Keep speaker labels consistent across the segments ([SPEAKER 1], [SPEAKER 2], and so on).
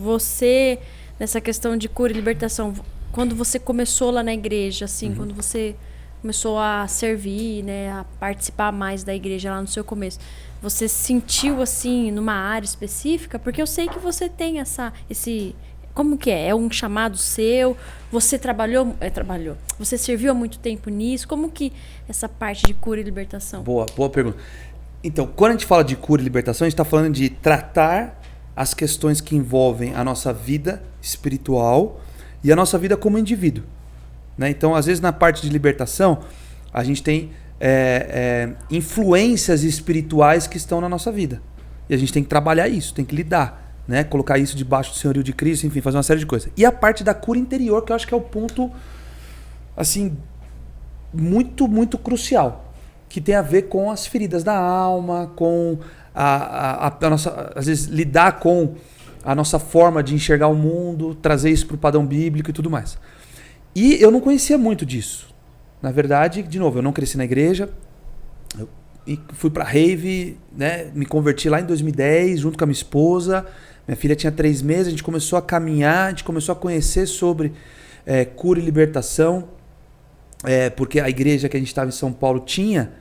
[SPEAKER 1] você, nessa questão de cura e libertação, quando você começou lá na igreja, assim, quando você começou a servir, né, a participar mais da igreja lá no seu começo, você sentiu, assim, numa área específica? Porque eu sei que você tem esse... Como que é? É um chamado seu? Você trabalhou? Você serviu há muito tempo nisso? Como que essa parte de cura e libertação?
[SPEAKER 2] Boa pergunta. Então, quando a gente fala de cura e libertação, a gente está falando de tratar as questões que envolvem a nossa vida espiritual e a nossa vida como indivíduo. Né? Então, às vezes, na parte de libertação, a gente tem influências espirituais que estão na nossa vida. E a gente tem que trabalhar isso, tem que lidar. Né? Colocar isso debaixo do senhorio de Cristo, enfim, fazer uma série de coisas. E a parte da cura interior, que eu acho que é o ponto assim muito, muito crucial, que tem a ver com as feridas da alma, com a nossa, às vezes, lidar com a nossa forma de enxergar o mundo, trazer isso para o padrão bíblico e tudo mais. E eu não conhecia muito disso. Na verdade, de novo, eu não cresci na igreja, e fui para rave, né? Me converti lá em 2010, junto com a minha esposa. Minha filha tinha 3 meses, a gente começou a caminhar, a gente começou a conhecer sobre cura e libertação, porque a igreja que a gente estava em São Paulo tinha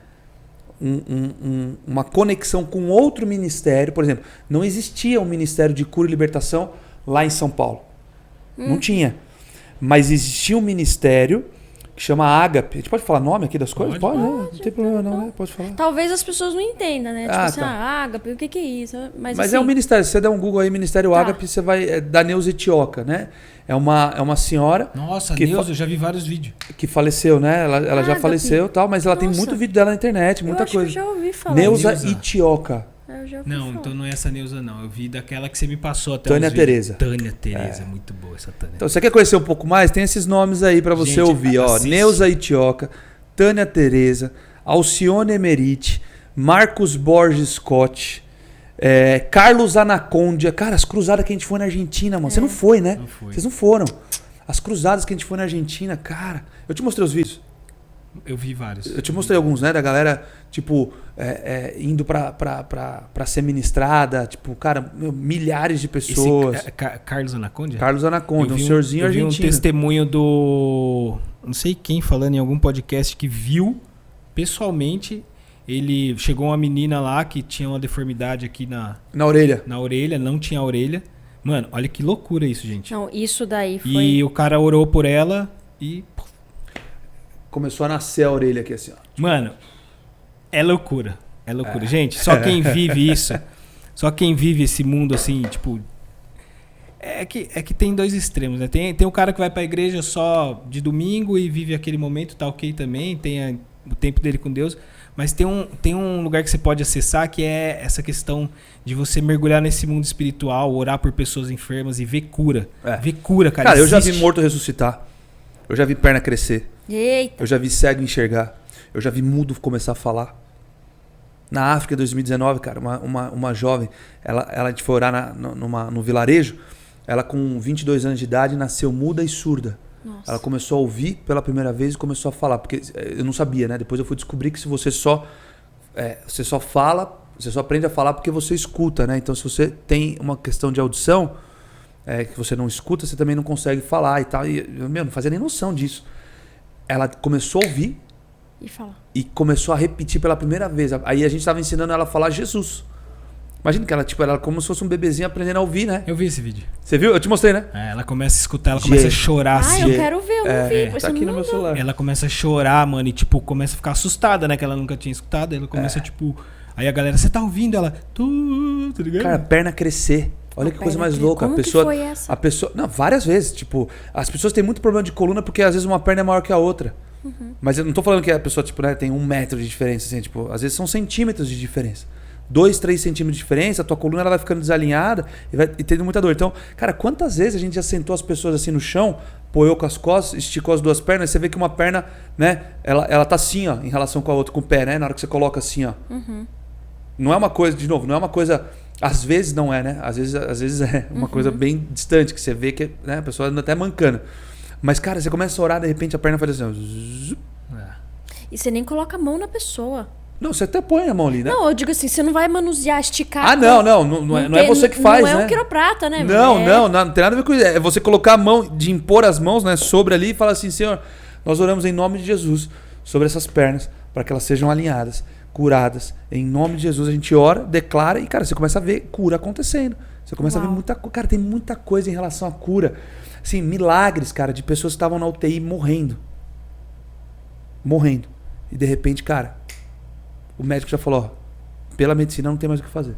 [SPEAKER 2] uma conexão com outro ministério. Por exemplo, não existia um ministério de cura e libertação lá em São Paulo. Não tinha. Mas existia um ministério que chama Ágape. A gente pode falar nome aqui das coisas? Pode, né? Não tem problema não, né? Pode falar.
[SPEAKER 1] Talvez as pessoas não entendam, né? Tipo assim,
[SPEAKER 2] tá.
[SPEAKER 1] Ágape, o que é isso? Mas
[SPEAKER 2] assim,
[SPEAKER 1] é
[SPEAKER 2] um ministério. Se você der um Google aí, Ministério Ágape, você vai... da Neuza Itioca, né? É uma senhora...
[SPEAKER 3] Nossa, Neuza, eu já vi vários vídeos.
[SPEAKER 2] Que faleceu, né? Ela já faleceu e tal, mas ela tem muito vídeo dela na internet, muita coisa.
[SPEAKER 1] Eu já ouvi falar.
[SPEAKER 2] Neuza Itioca.
[SPEAKER 3] Não, então não é essa Neuza não. Eu vi daquela que você me passou até
[SPEAKER 2] Tânia Tereza.
[SPEAKER 3] Tânia Tereza, muito boa essa Tânia.
[SPEAKER 2] Então, você quer conhecer um pouco mais? Tem esses nomes aí pra você ouvir, ó. Neuza Itioca, Tânia Tereza, Alcione Emerite, Marcos Borges Scott, Carlos Anacondia. Cara, as cruzadas que a gente foi na Argentina, mano. Você não foi, né?
[SPEAKER 3] Não foi.
[SPEAKER 2] Vocês não foram. As cruzadas que a gente foi na Argentina, cara. Eu te mostrei os vídeos.
[SPEAKER 3] Eu vi vários.
[SPEAKER 2] Eu te mostrei alguns, né? Da galera, tipo, indo pra ser ministrada. Tipo, cara, milhares de pessoas.
[SPEAKER 3] Carlos Anacondia?
[SPEAKER 2] Carlos Anacondia, um senhorzinho argentino.
[SPEAKER 3] Eu vi um testemunho do... Não sei quem falando em algum podcast que viu pessoalmente. Ele chegou uma menina lá que tinha uma deformidade aqui na
[SPEAKER 2] orelha.
[SPEAKER 3] Na orelha, não tinha orelha. Mano, olha que loucura isso, gente.
[SPEAKER 1] Não, isso daí foi...
[SPEAKER 3] E o cara orou por ela e...
[SPEAKER 2] Começou a nascer a orelha aqui assim, ó.
[SPEAKER 3] Mano, é loucura. É loucura. Gente, só quem vive isso, só quem vive esse mundo assim, tipo... É que tem 2 extremos, né? Tem o cara que vai pra igreja só de domingo e vive aquele momento, tá ok também, tem o tempo dele com Deus. Mas tem um lugar que você pode acessar que é essa questão de você mergulhar nesse mundo espiritual, orar por pessoas enfermas e ver cura. Ver cura, cara.
[SPEAKER 2] Cara, eu já vi morto ressuscitar. Eu já vi perna crescer.
[SPEAKER 1] Eita.
[SPEAKER 2] Eu já vi cego enxergar. Eu já vi mudo começar a falar. Na África, em 2019, cara, uma jovem, a gente foi orar no vilarejo, ela com 22 anos de idade nasceu muda e surda.
[SPEAKER 1] Nossa.
[SPEAKER 2] Ela começou a ouvir pela primeira vez e começou a falar, porque eu não sabia, né? Depois eu fui descobrir que se você só fala, você só aprende a falar porque você escuta, né? Então se você tem uma questão de audição, que você não escuta, você também não consegue falar e tal. E eu, não fazia nem noção disso. Ela começou a ouvir e começou a repetir pela primeira vez. Aí a gente estava ensinando ela a falar Jesus. Imagina que ela, era como se fosse um bebezinho aprendendo a ouvir, né?
[SPEAKER 3] Eu vi esse vídeo.
[SPEAKER 2] Você viu? Eu te mostrei, né?
[SPEAKER 3] Ela começa a escutar, ela começa a chorar assim.
[SPEAKER 1] Eu quero ver, eu não vi.
[SPEAKER 2] Tá aqui no meu celular.
[SPEAKER 3] Ela começa a chorar, mano, e tipo, começa a ficar assustada, né? Que ela nunca tinha escutado. Ela começa, tipo... Aí a galera, você tá ouvindo? Ela... Tá ligado?
[SPEAKER 2] Cara, perna crescer. Olha que coisa mais louca.
[SPEAKER 1] Como que foi essa?
[SPEAKER 2] A pessoa... Não, várias vezes. Tipo, as pessoas têm muito problema de coluna porque às vezes uma perna é maior que a outra. Uhum. Mas eu não tô falando que a pessoa, tipo, né, tem 1 metro de diferença, assim, tipo, às vezes são centímetros de diferença. 2, 3 centímetros de diferença, a tua coluna ela vai ficando desalinhada e tendo muita dor. Então, cara, quantas vezes a gente já sentou as pessoas assim no chão, apoiou com as costas, esticou as 2 pernas, e você vê que uma perna, né, ela tá assim, ó, em relação com a outra, com o pé, né, na hora que você coloca assim, ó. Uhum. Não é uma coisa, de novo, não é uma coisa, às vezes não é, né, às vezes é uma coisa bem distante, que você vê que, né, a pessoa anda até mancando. Mas, cara, você começa a orar, de repente a perna faz assim, ó.
[SPEAKER 1] E você nem coloca a mão na pessoa.
[SPEAKER 2] Não, você até põe a mão ali, né?
[SPEAKER 1] Não, eu digo assim, você não vai manusear, esticar.
[SPEAKER 2] Ah, não é você que faz,
[SPEAKER 1] não
[SPEAKER 2] né?
[SPEAKER 1] Não é um quiroprata, né?
[SPEAKER 2] Não tem nada a ver com isso. É você colocar a mão, de impor as mãos, né, sobre ali e falar assim, Senhor, nós oramos em nome de Jesus sobre essas pernas, para que elas sejam alinhadas, curadas. Em nome de Jesus a gente ora, declara e, cara, você começa a ver cura acontecendo. Você começa a ver muita coisa. Cara, tem muita coisa em relação à cura. Assim, milagres, cara, de pessoas que estavam na UTI morrendo. E de repente, cara, o médico já falou, ó, pela medicina não tem mais o que fazer.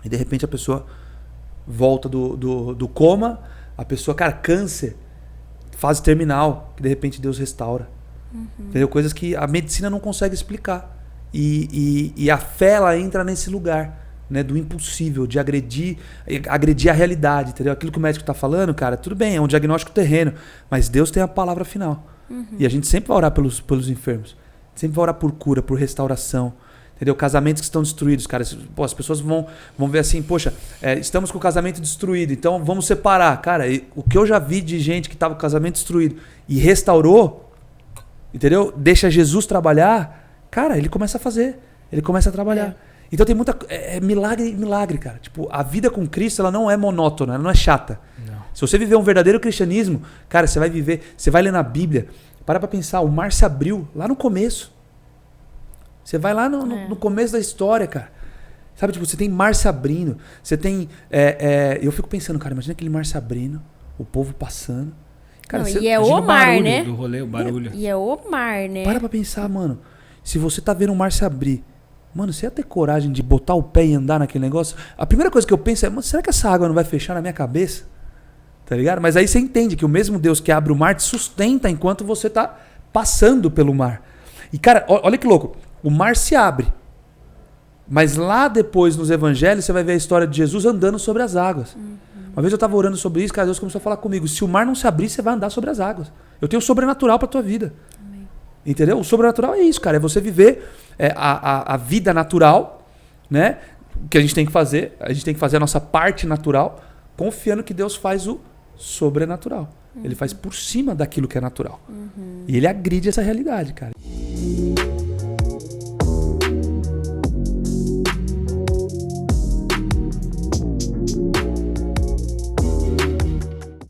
[SPEAKER 2] E de repente a pessoa volta do coma, a pessoa, cara, câncer, fase terminal, que de repente Deus restaura. Entendeu? Coisas que a medicina não consegue explicar. E a fé, ela entra nesse lugar, né, do impossível, de agredir a realidade, entendeu? Aquilo que o médico está falando, cara, tudo bem, é um diagnóstico terreno, mas Deus tem a palavra final. E a gente sempre vai orar pelos enfermos. Sempre vai orar por cura, por restauração. Entendeu? Casamentos que estão destruídos, cara. Pô, as pessoas vão ver assim, poxa, estamos com o casamento destruído, então vamos separar. Cara, o que eu já vi de gente que estava com o casamento destruído e restaurou, entendeu? Deixa Jesus trabalhar, cara, ele começa a fazer. Ele começa a trabalhar. Então tem muita... É milagre, cara. Tipo, a vida com Cristo, ela não é monótona, ela não é chata. Não. Se você viver um verdadeiro cristianismo, cara, você vai viver... Você vai ler na Bíblia... Para pra pensar, o mar se abriu lá no começo. Você vai lá no começo da história, cara. Sabe, tipo, você tem mar se abrindo. Você tem... eu fico pensando, cara, imagina aquele mar se abrindo, o povo passando. Cara,
[SPEAKER 1] não, e é o mar, né?
[SPEAKER 3] Do rolê, o barulho.
[SPEAKER 1] E é o mar, né?
[SPEAKER 2] Para pra pensar, mano. Se você tá vendo o mar se abrir, mano, você ia ter coragem de botar o pé e andar naquele negócio? A primeira coisa que eu penso é, mano, será que essa água não vai fechar na minha cabeça? Tá ligado? Mas aí você entende que o mesmo Deus que abre o mar te sustenta enquanto você tá passando pelo mar. E, cara, olha que louco. O mar se abre. Mas lá depois, nos evangelhos, você vai ver a história de Jesus andando sobre as águas. Uma vez eu tava orando sobre isso, cara, Deus começou a falar comigo. Se o mar não se abrir, você vai andar sobre as águas. Eu tenho o sobrenatural pra tua vida. Amém. Entendeu? O sobrenatural é isso, cara. É você viver a vida natural, né? Que a gente tem que fazer. A gente tem que fazer a nossa parte natural, confiando que Deus faz o sobrenatural. Ele faz por cima daquilo que é natural. E ele agride essa realidade, cara.